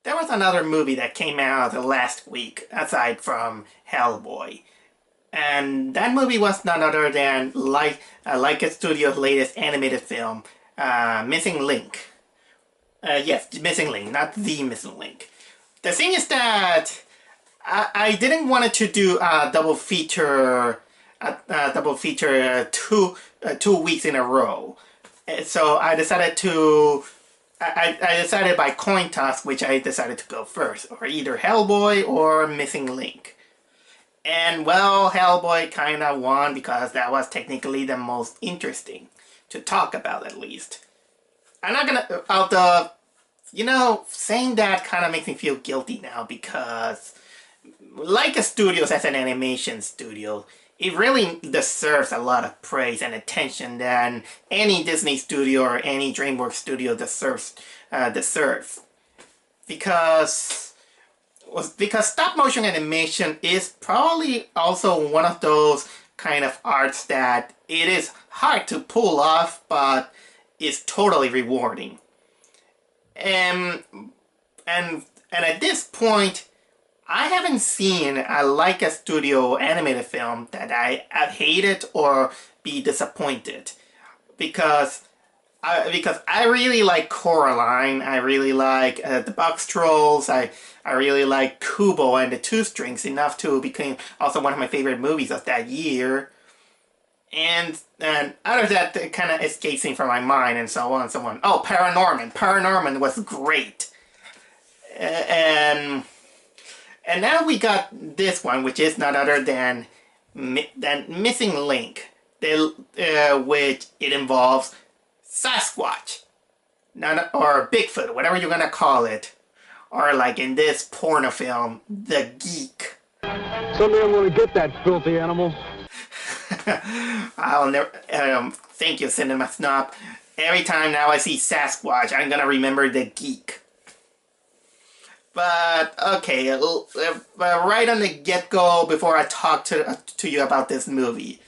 there was another movie that came out last week, aside from Hellboy. And that movie was none other than Laika Studios' latest animated film, Missing Link. Yes, Missing Link, not The Missing Link. The thing is that I didn't want to do a double feature, 2 weeks in a row. So I decided to, I decided by coin toss which I decided to go first, or either Hellboy or Missing Link. And well, Hellboy kinda won because that was technically the most interesting to talk about, at least. I'm not gonna, although, saying that kind of makes me feel guilty now because Laika Studios as an animation studio, it really deserves a lot of praise and attention than any Disney studio or any DreamWorks studio deserves. Because stop motion animation is probably also one of those kind of arts that it is hard to pull off, but is totally rewarding. And at this point, I haven't seen a Laika Studio animated film that I have hated or be disappointed, because I really like Coraline. I really like the Box Trolls. I really like Kubo and the Two Strings enough to become also one of my favorite movies of that year. And out of that, it kind of escapes me from my mind, and so on and so on. Oh, Paranorman. Paranorman was great. And now we got this one, which is none other than Missing Link, which it involves Sasquatch, or Bigfoot, whatever you're gonna call it, or like in this porno film, The Geek. Someday I'm gonna get that filthy animal. I'll never. Thank you, Cinema Snob. Every time now I see Sasquatch, I'm gonna remember The Geek. But okay, right on the get-go, before I talk to you about this movie,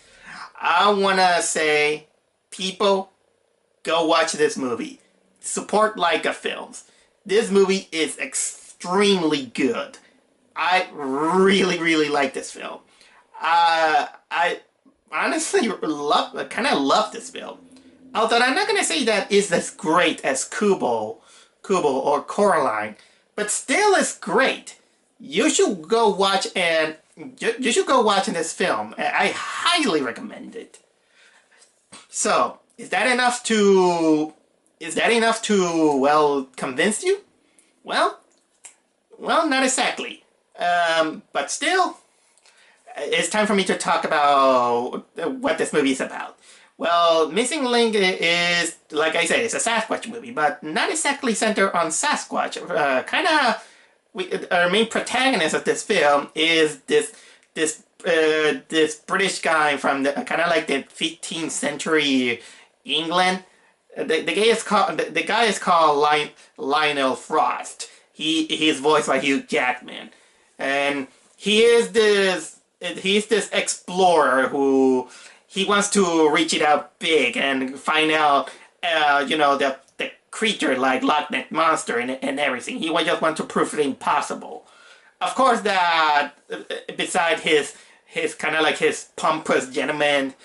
I wanna say, people, go watch this movie. Support Laika Films. This movie is extremely good. I really, really like this film. I honestly kind of love this film. Although I'm not gonna say that it's as great as Kubo or Coraline, but still it's great. You should go watch this film. I highly recommend it. So, is that enough to well convince you? Well, not exactly. But still, it's time for me to talk about what this movie is about. Well, Missing Link is, like I said, it's a Sasquatch movie, but not exactly centered on Sasquatch. Our main protagonist of this film is this British guy from kind of like the 15th century England. The guy is called Lionel Frost. He's voiced by Hugh Jackman, and he's this explorer who he wants to reach it out big and find out the creature like Loch Ness Monster and everything. He just wants to prove it impossible. Of course, that beside his kind of like his pompous gentleman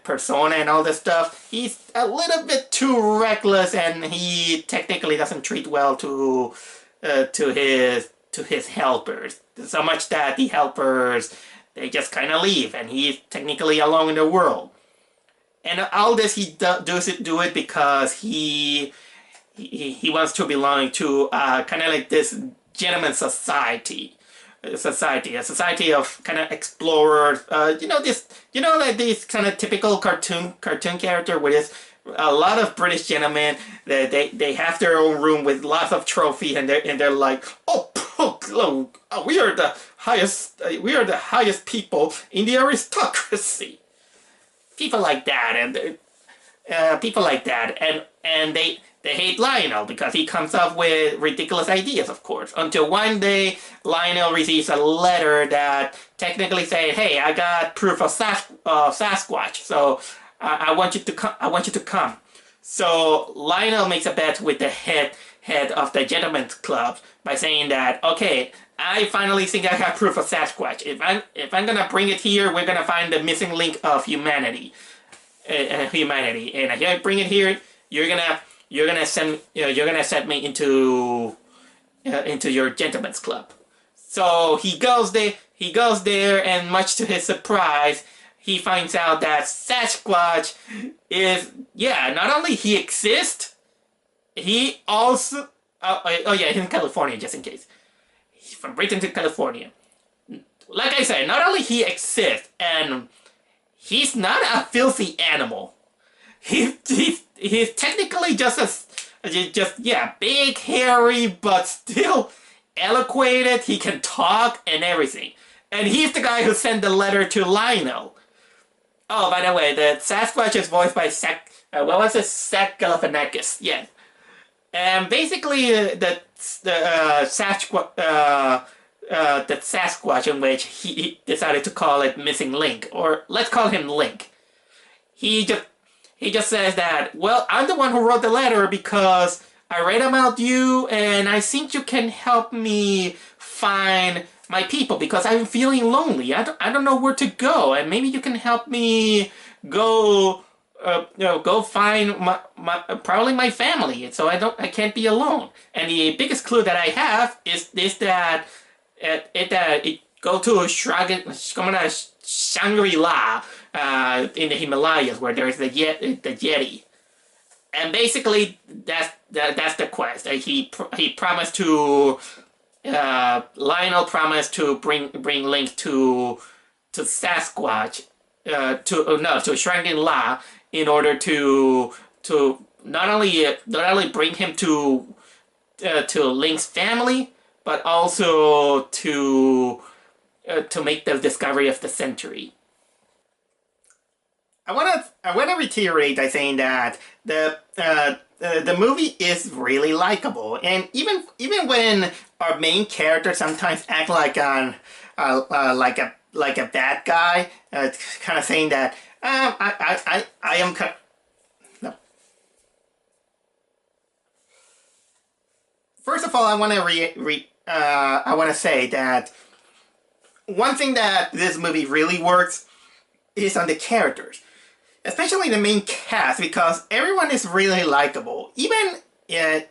persona and all this stuff, he's a little bit too reckless, and he technically doesn't treat well to his helpers. So much that the helpers, they just kind of leave, and he's technically alone in the world. And all this he do it because he wants to belong to kind of like this gentleman society. A society of kind of explorers. Like this kind of typical cartoon character with a lot of British gentlemen. They have their own room with lots of trophies, and they're like, we are the highest people in the aristocracy. People like that, and they hate Lionel because he comes up with ridiculous ideas, of course. Until one day, Lionel receives a letter that technically say, "Hey, I got proof of Sasquatch, so I want you to come. So Lionel makes a bet with the head head of the Gentlemen's Club by saying that, okay, I finally think I have proof of Sasquatch. If I'm gonna bring it here, we're gonna find the missing link of humanity. Humanity, and if I bring it here, you're gonna set me into your Gentlemen's Club. So he goes there, and much to his surprise, he finds out that Sasquatch is, yeah, not only he exists, he also, oh yeah, he's in California, just in case. He's from Britain to California. Like I said, not only he exists, and he's not a filthy animal. He's technically just big, hairy, but still eloquated. He can talk and everything. And he's the guy who sent the letter to Lionel. Oh, by the way, the Sasquatch is voiced by Zach Galifianakis. Yes. And basically, the Sasquatch in which he decided to call it Missing Link, or let's call him Link. He just says that, well, I'm the one who wrote the letter because I read about you and I think you can help me find my people because I'm feeling lonely. I don't know where to go, and maybe you can help me go go find probably my family, so I can't be alone. And the biggest clue that I have is that it go to Shangri-La in the Himalayas where there's the Yeti. And basically that's the quest. He promised to Lionel promised to bring Link to Sasquatch to Shangri-La in order to not only bring him to Link's family, but also to make the discovery of the century. I wanna reiterate by saying that the movie is really likable, and even when our main character sometimes act like a bad guy, kind of saying that I am. No. First of all, I want to say that one thing that this movie really works is on the characters, especially the main cast, because everyone is really likable. Even the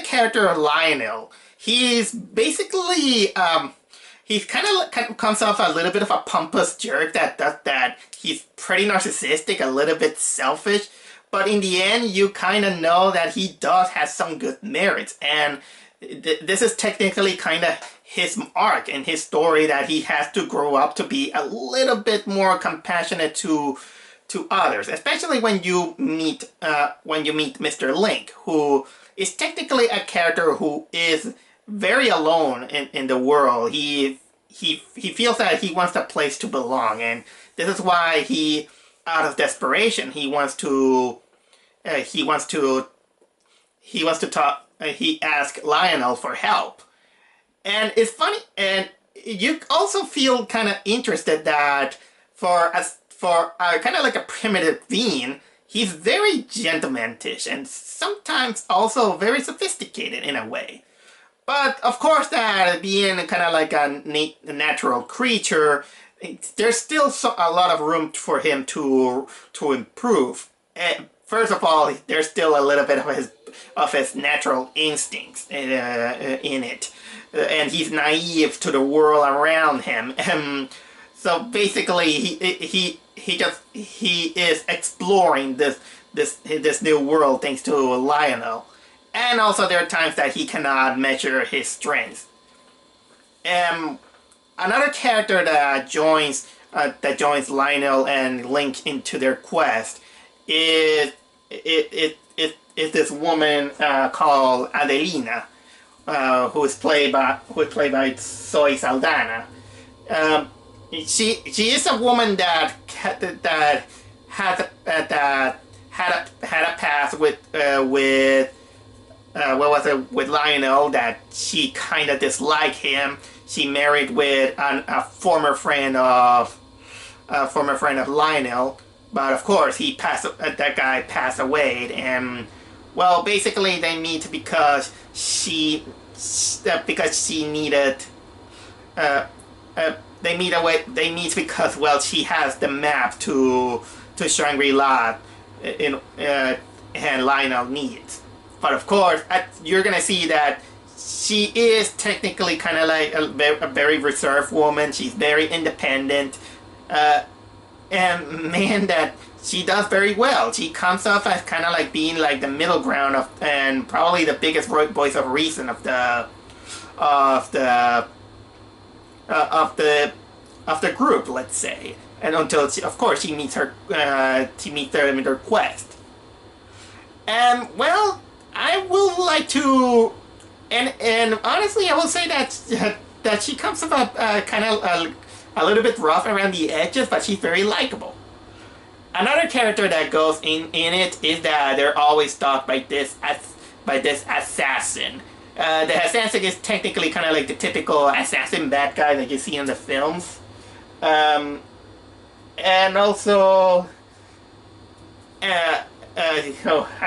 character of Lionel, he's basically he kind of comes off a little bit of a pompous jerk that he's pretty narcissistic, a little bit selfish, but in the end you kind of know that he does have some good merits, and this is technically kind of his arc and his story, that he has to grow up to be a little bit more compassionate to others, especially when you meet Mr. Link, who is technically a character who is very alone in the world. He feels that he wants a place to belong, and this is why he, out of desperation, he asks Lionel for help. And it's funny, and you also feel kind of interested that for kind of like a primitive being, he's very gentlemanish and sometimes also very sophisticated in a way. But of course, that being kind of like a natural creature, there's still a lot of room for him to improve. First of all, there's still a little bit of his natural instincts in it, and he's naive to the world around him. So basically, he is exploring this new world thanks to Lionel. And also there are times that he cannot measure his strength. Another character that joins Lionel and Link into their quest is this woman called Adelina, who is played by Zoe Saldana. She is a woman that had a past with Lionel, that she kind of disliked him. She married with a former friend of Lionel, but of course that guy passed away, and well, basically they meet because she needed uh, they meet because, well, she has the map to Shangri-La in and Lionel needs. But of course, you're gonna see that she is technically kind of like a very reserved woman. She's very independent, and man, that she does very well. She comes off as kind of like being like the middle ground of, and probably the biggest voice of reason of the of the of the group, let's say. And until of course she meets them in their quest. And well, I will like to, and honestly, I will say that she comes off kind of a little bit rough around the edges, but she's very likable. Another character that goes in it is that they're always stalked by this assassin. The assassin is technically kind of like the typical assassin bad guy that you see in the films. And also, I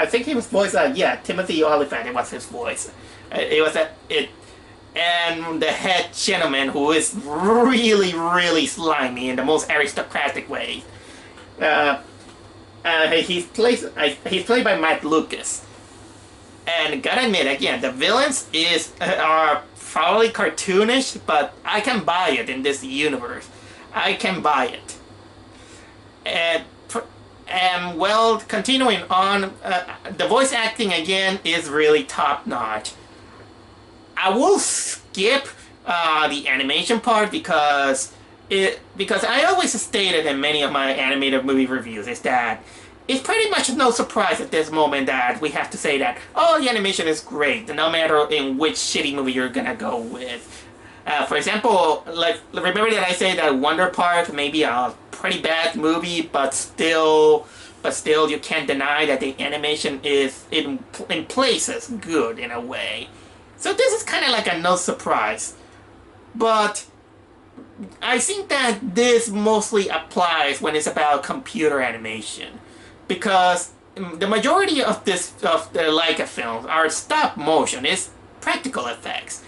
think he was voiced Timothy Olyphant. It was his voice. And the head gentleman, who is really, really slimy in the most aristocratic way. He's played by Matt Lucas. And gotta admit, again, the villains are probably cartoonish, but I can buy it in this universe. I can buy it. And well, continuing on, the voice acting again is really top notch. I will skip the animation part because I always stated in many of my animated movie reviews is that it's pretty much no surprise at this moment that we have to say that, oh, the animation is great, no matter in which shitty movie you're gonna go with. For example, like, remember that I say that Wonder Park may be a pretty bad movie, but still you can't deny that the animation is in places good in a way. So this is kind of like a no surprise. But I think that this mostly applies when it's about computer animation, because the majority of the Laika films are stop motion, it's practical effects.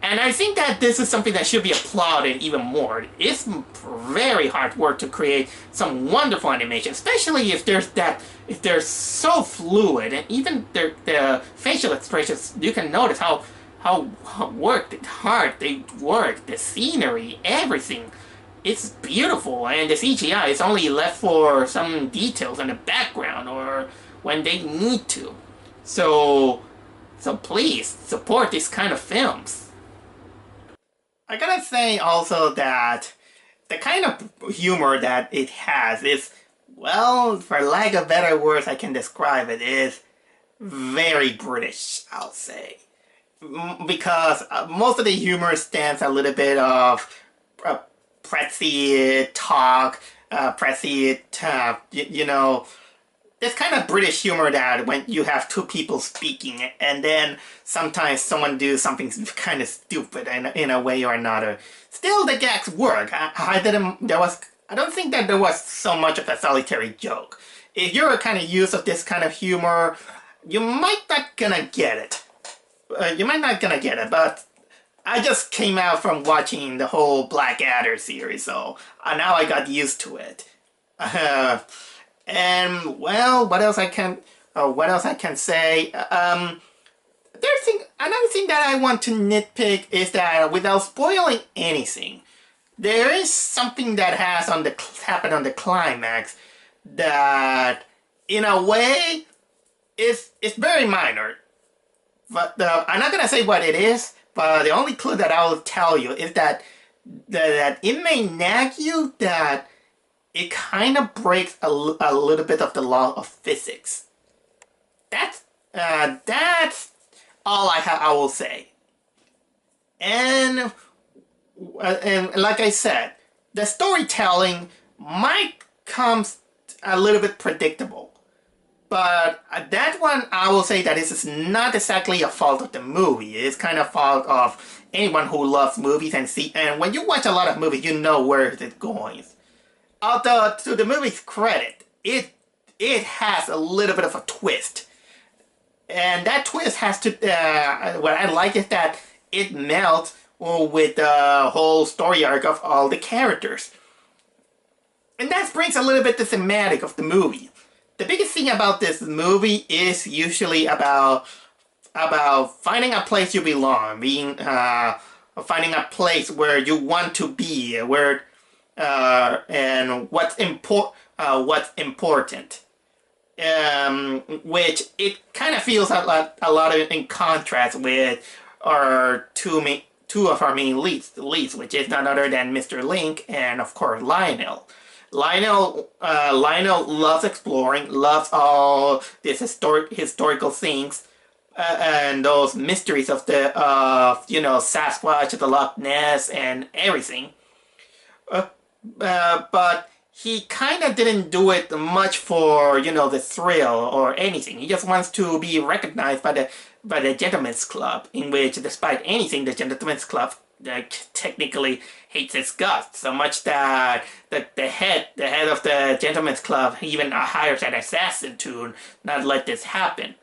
And I think that this is something that should be applauded even more. It's very hard work to create some wonderful animation, especially if they're so fluid, and even the facial expressions, you can notice how hard they work, the scenery, everything. It's beautiful, and the CGI is only left for some details in the background or when they need to. So please support these kind of films. I gotta say also that the kind of humor that it has is, well, for lack of better words I can describe it, is very British, I'll say. Because most of the humor stands a little bit of pretty talk, you know, this kind of British humor that when you have two people speaking and then sometimes someone do something kind of stupid in a way or another. Still, the gags work. I don't think that there was so much of a solitary joke. If you're kind of used to this kind of humor, you might not gonna get it. But I just came out from watching the whole Blackadder series, so now I got used to it. And well, what else I can say? Another thing that I want to nitpick is that without spoiling anything, there is something that happened on the climax that, in a way, is very minor. But I'm not gonna say what it is. But the only clue that I will tell you is that it may nag you that it kind of breaks a little bit of the law of physics. That's all I will say. And like I said, the storytelling might come a little bit predictable. But that one, I will say that this is not exactly a fault of the movie. It's kind of fault of anyone who loves movies and when you watch a lot of movies, you know where it's going. Although, to the movie's credit, it has a little bit of a twist. And that twist has to, what I like is that it melts with the whole story arc of all the characters. And that brings a little bit the thematic of the movie. The biggest thing about this movie is usually about finding a place you belong, finding a place where you want to be, where and what's important. Which it kind of feels a lot of in contrast with our two of our main leads, which is none other than Mr. Link and of course Lionel. Lionel loves exploring, loves all these historical things, and those mysteries of the Sasquatch, the Loch Ness, and everything. But he kind of didn't do it much for the thrill or anything. He just wants to be recognized by the Gentlemen's Club, in which, despite anything, the Gentlemen's Club technically hates his guts so much that the head of the Gentlemen's Club even hires an assassin to not let this happen.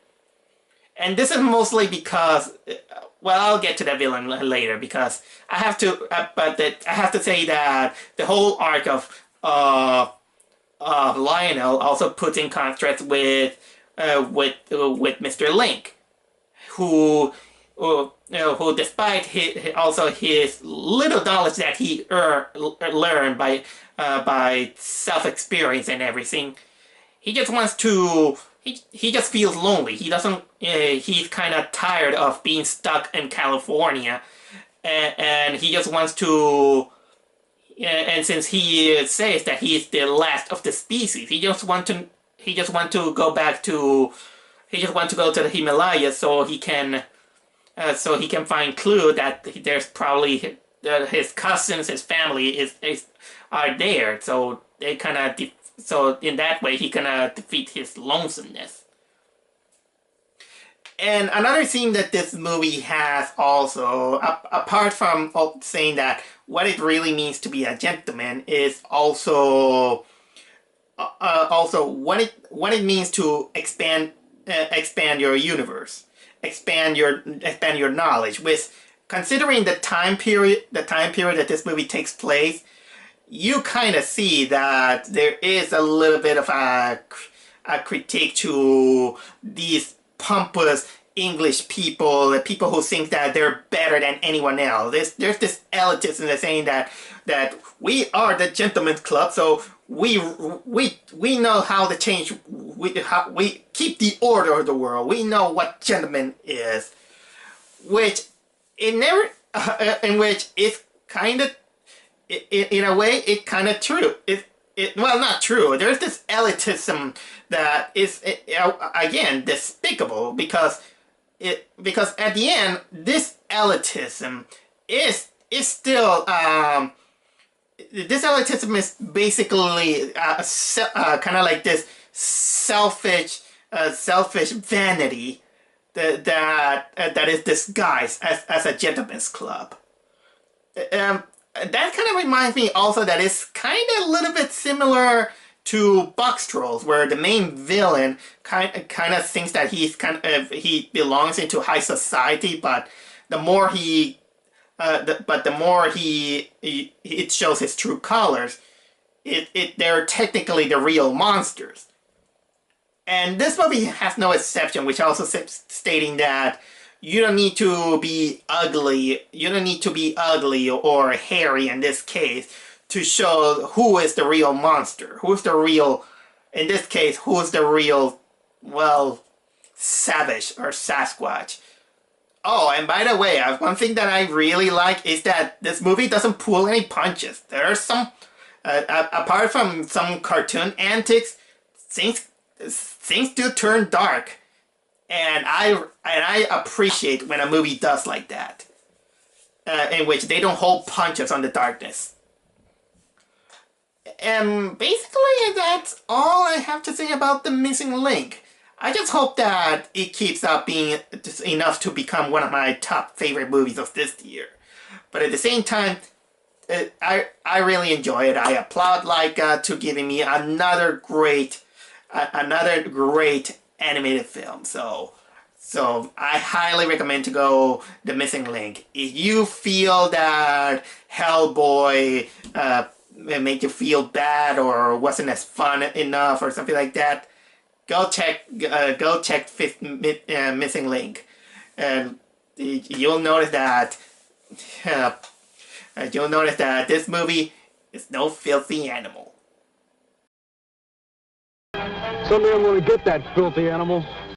And this is mostly because, well, I'll get to that villain later, because I have to, I have to say that the whole arc of Lionel also puts in contrast with Mr. Link, who despite his little knowledge that he learned by self-experience and everything, he just wants to. He just feels lonely. He doesn't. He's kind of tired of being stuck in California, and he just wants to. And since he says that he's the last of the species, he just want to go back to. He just want to go to the Himalayas so he can find clue that there's probably his cousins, his family are there. So they kind of. So in that way, he can defeat his lonesomeness. And another theme that this movie has also, apart from saying that what it really means to be a gentleman, is also what it means to expand your universe, expand your knowledge. With considering the time period that this movie takes place, you kind of see that there is a little bit of a critique to these pompous English people, the people who think that they're better than anyone else. There's this elitism that's saying that we are the Gentlemen's Club, so we know how to change. We keep the order of the world. We know what gentleman is, which it never, in which it's kind of. In a way, it's kind of true. Well, not true. There's this elitism that is, again, despicable, because at the end, this elitism is still this elitism is basically kind of like this selfish vanity that is disguised as a gentleman's club. That kind of reminds me also that it's kind of a little bit similar to Box Trolls, where the main villain kind of thinks that he belongs into high society, but the more it shows his true colors, they're technically the real monsters. And this movie has no exception, which also stating that you don't need to be ugly. You don't need to be ugly or hairy in this case to show who is the real monster. Who's the real, in this case, who's the real, well, savage or Sasquatch. Oh, and by the way, one thing that I really like is that this movie doesn't pull any punches. There are some, apart from some cartoon antics, things do turn dark. And I appreciate when a movie does like that, in which they don't hold punches on the darkness. And basically, that's all I have to say about The Missing Link. I just hope that it keeps up being just enough to become one of my top favorite movies of this year. But at the same time, I really enjoy it. I applaud Laika to giving me another great animated film. So So I highly recommend to go The Missing Link. If you feel that Hellboy made you feel bad or wasn't as fun enough or something like that, go check Missing Link, and you'll notice that uh, this movie is no filthy animal. Someday I'm gonna get that filthy animal.